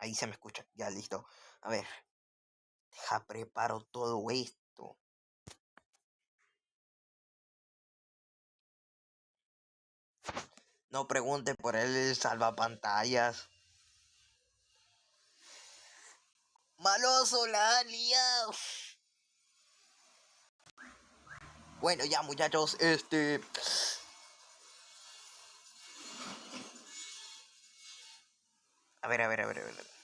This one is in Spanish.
ahí se me escucha. Ya, listo. A ver, deja, preparo todo esto. No pregunte por el salvapantallas. Maloso, la han liado. Bueno, ya, muchachos, A ver.